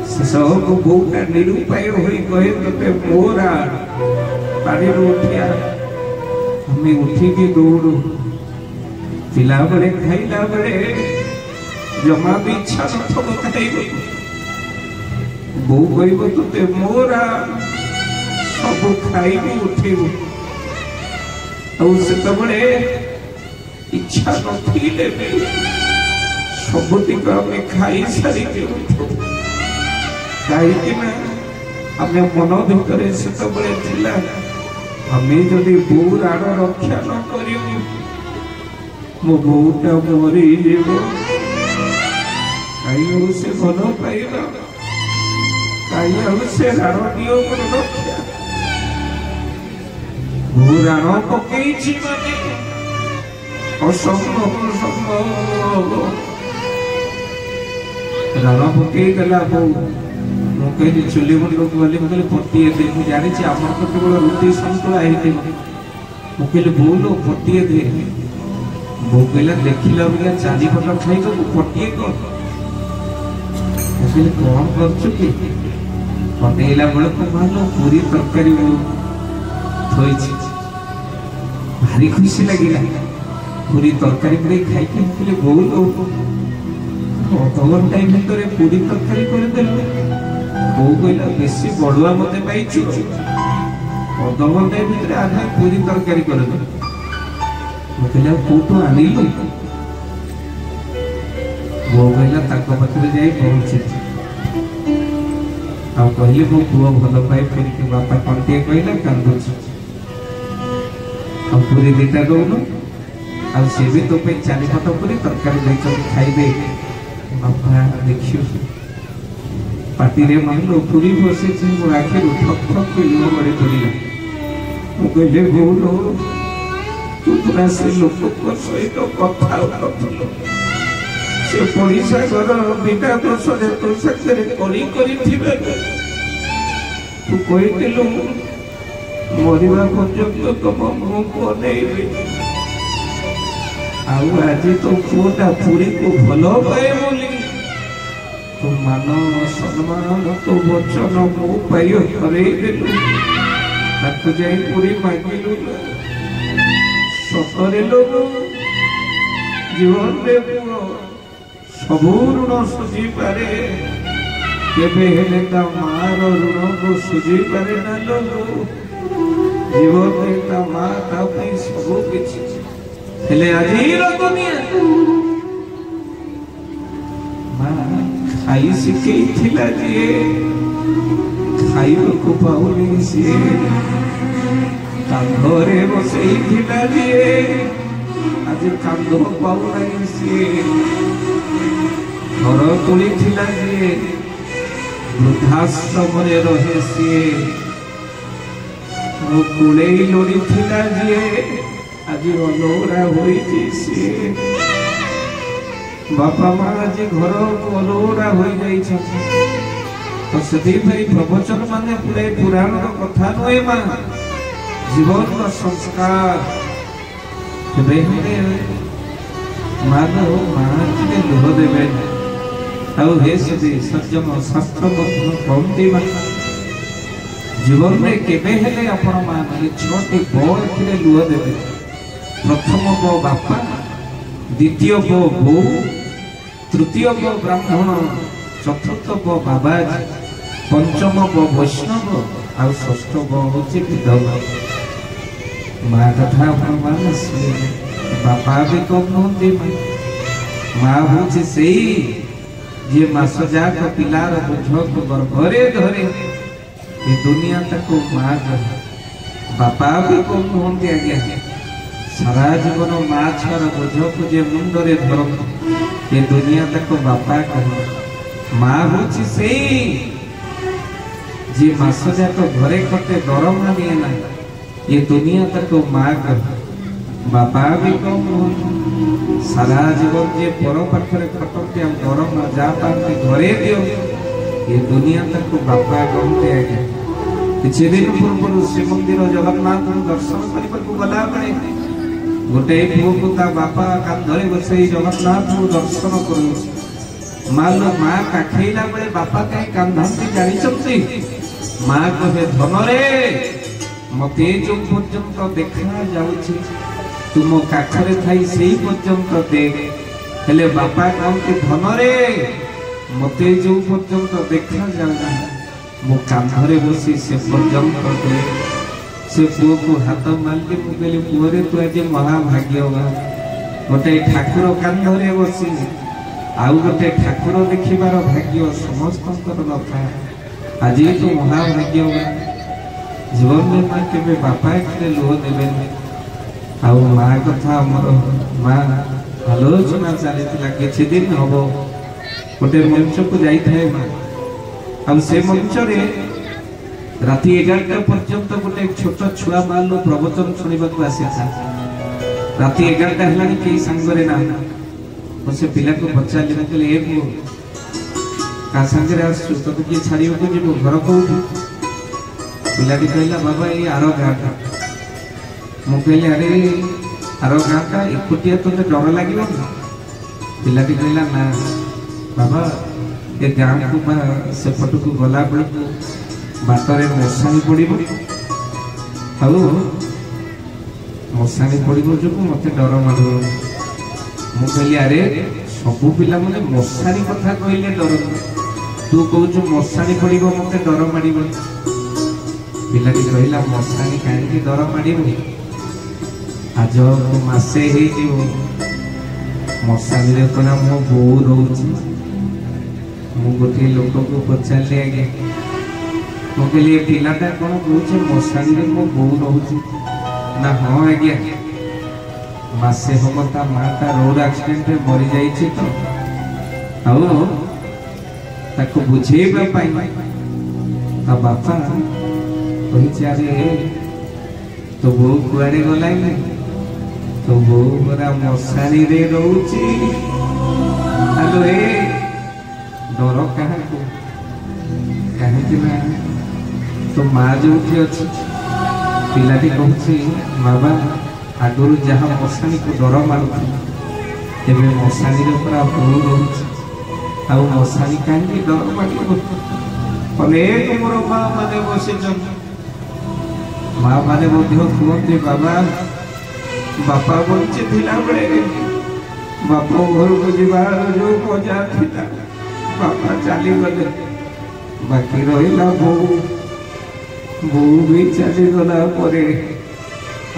सब बोटा निरुपाय होई कहे तोते मोरा पानी उठिया हमें उठी के दौड़ू पिला बड़े खाइला बड़े जमा भी इच्छा नथब खाइब बो कहब तोते मोरा सब खाइबू उठिबू से इच्छा नथिले भी सबुतिक आम खाई सारी कहीं आम मन भितर से आम जदि बो राण रक्षा न कर मो बोटा मरी कहीं से भल पाइबा कहीं से राण दियो रक्षा बो राण पकई माने असंभव राण पकई गला बो मुझे चुली मुंड गली मुझे पटिए दे मुझे जानी आम केवल रुटी सतुला मुझे बोल पटिए दे बो कहला देखला बेला चारिपट खाइब पटिए कौन मुझे कौन कर पटेला बेल को मानो पूरी तरकारी थोड़ी भारी खुशी लगे पूरी तरकारी पूरी खाई बोल अधघंटा भितर पूरी तरकारी करदेलु बो कहला बेसी बड़ुआ मत पाई अधघंटा भितर आधा पूरी तरकारी करदे कहला कौटू आनिलु बो कहला पाखे जाई पहुंचे आ कहले मो पुआ भल पाए पूरी के बापा कंटे कहला कांदुछ आ पूरी दीटा दौन आ सी भी तो पे चारिपट पूरी तरकारी देख खाइबे बापा देखियो पार्टी रे मानलो पूरी बसे मो आखिर ठक ठक के लुह बड़े पड़ा मुझे बोलो तू पूरा से लोक सहित कथा से पड़ीसा घर बिना दोष तो साक्षर तू कहलु मरवा पर्यंत तुम मुह को अनेबी आज तो पुओटा पूरी को भल पाए बोली तो मान सम्मान तो वचन मो पाई हरईदेलु ताकू जाई पूरी मांगिलु सतरे लोग जीवन रे पुओ सबू ऋण सुझी पारे केबे हेले ता मार ऋण को सुझी पारे ना लोग जीवन रे ता मां ता पई सबू किछि हेले आजीर दुनिया मां खाई शिखे थिला जे खाइब को पाउनी से कांधरे बसई थिला जे आज कांध पाउ नहीं से घर तुली थिला जे वृद्धाश्रम रे रहे से मो कुले लोड़ी थिला जे आज अलोरा होई से बापा माँ आज घर अलोरा हो तो से प्रवचन माने पूरे पुराण कथा नुहे माँ जीवन का संस्कार मान माँ लुह देवे हे सज्जन शास्त्र कहते जीवन में केबे हेले आपण माने छोटी बड़ लुह देवे प्रथम बो बापा द्वितीय बो बो तृतीय बो ब्राह्मण चतुर्थ बो बाबाजी पंचम बो वैष्णव आ षष्ठ बो होचे विधवा माँ कथा मान बापा भी कम नहते माँ हूँ से जे मास जाक पिलार बोझ को गर्भरे धरे ये दुनिया तक माँ बापा भी कम नहते आज्ञा सारा जीवन माँ छुआर बोझ को जे मुंडरे धर ये दुनिया तक बापा कह माँ हूँ से जे मास जाक घरे खटे दरमा निए ना ये दुनिया तक माँ कह बापा भी कम सारा जीवन जे पर पाखरे खटते दरमा जा पाते घरे दियो ये दुनिया तक बापा कहते आज्ञा किसी दिन पूर्व श्रीमंदिर जगन्नाथ दर्शन करने को गला बेले गोटे पुओ को ता बापा कांधरे बसई जगन्नाथ को दर्शन कर मालो माँ काखेला बेले बापा कहीं कांधंती जानी माँ कहे धन रे मते जो पर्यंत देखा जाउछि तुम काखरे थाई सेही पर्यंत देख हेले बापा कहते धन रे मते जो पर्यंत देखा जाउछि मो कांधरे बसी से पर्यंत देख से पुओ को हाथ मारले मु कहले पुओ रे तू आज महाभाग्यवान गोटे ठाकुर कांधरे बसी आउ गोटे ठाकुर देखिबार भाग्य समस्तंकर नथा आज तो महाभाग्यवान जीवन में माँ के बापा के लुह देवे आउ माँ कथा माँ आलोचना चली किछि दिन हम गोटे मंच को जाए माँ आउ से मंच रे राति 11टा पर्यंत गोटे छोट छुआ माल प्रवचन शुणा आसी राति 11टा है कई सांगे ना से पिला को पचारे कहले का सांगे आसु तो किए छाड़ को जीव घर कौन पिलाटी कहला बाबा ये आर गाँटा मुझे अरे आर गाँटा एकुटिया तुझे डर लगे पिलाटी कहला ना बाबा ये गाँव को सेपट को गला बेलू बाटर मशाणी पड़ो मशाणी पड़ो जो मत डर मार मुझे अरे सबू पिला मैंने मशाणी कथा कहले डर तू कहू मशाणी पड़ो मत डर मार पिलाटी कहला मशाणी कहीं डर मारू आज मसे मशाणी कना मो बो रोचे मु गोटे लोक को पचारे आगे मुझे पिलाटा कौन कहे मशाणी मो बो रोचे ना हाँ आज्ञा मसे हम ता माटा रोड एक्सीडेंट मरी जाइए तो बुझेबा ता बापा कही अरे तो बो कुआड़े गला तो बो पूरा मशाणी रे रोची हेलो ए डर क्या कहीं तो माँ जो अच्छी पिलाटी कहूँ बाबा आगुरी जहाँ मशाणी को डर मारूँ एवं मशाणी पूरा भूल रोचे आउ मशाणी कहीं डर मार अनेक मोर माँ मैंने बस माँ मैंने कहते बाबा बापा बंची बेले बापा घर को जीवार जो मजा था बापा चली गले बाकी रहा बो बो भी चलीगला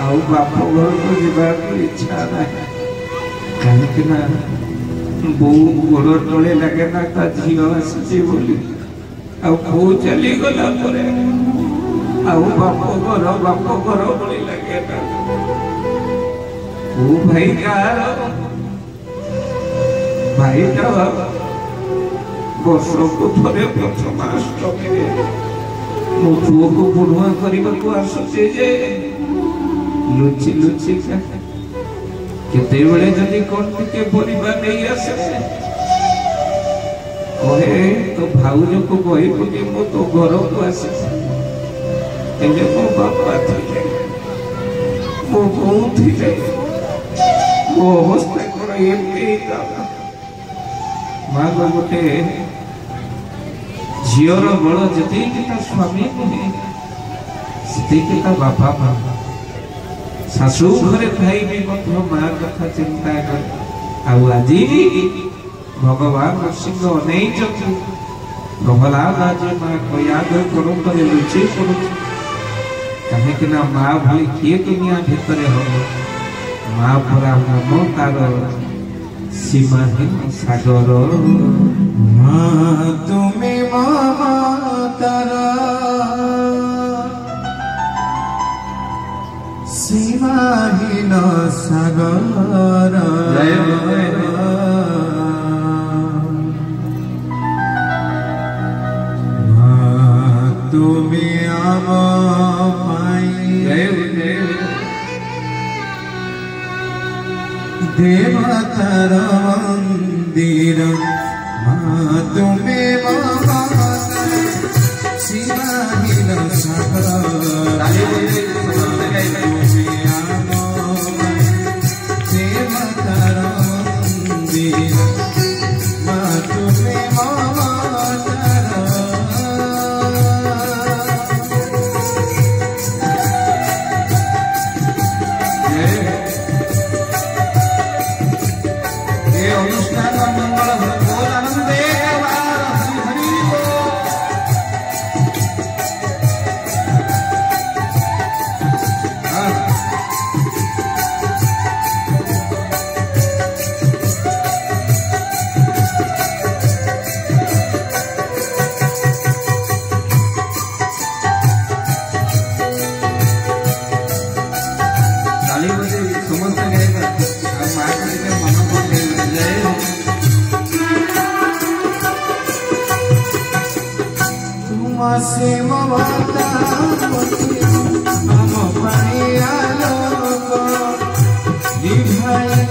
आउ बाप घर को जीवार इच्छा ना कहीं बो गोड़ तले लगे ना ता झील आसी बोली आउ चलीगला आउ बाप घर बोली लगे ना ओ भाई कार भाई वर्ष को थे प्रथम अष्टमी मो पुओ को बुढ़ुआ करने को आसुचे जे लुचि लुचि केते बेले जदि कोन के परिवार नहीं आसे कहे तो भाउज को कही कि मो तो घर को आसे एले मो बापा थे मो बो थे मो अवस्था कर एमती माँ गोटे झीर बल जी स्वामी से बापा माँ शाशु घरे भाई भी माँ कथा चिंता कर आज भगवान नरसिंह अनेक प्रहलाद आज माँ कयाद कर लुचे पड़ू कहीं माँ भाई किए दुनिया भितर हम माँ परा नाम तार सीमाहीन सागर माँ तुम्हें तारा सीमाहीन सागर तुम्हें आम देवतार मंदिर माँ तुम्हें सीमाहीन सागर देवतार मंदिर माँ असीम बतापति हम पाया लोक भाई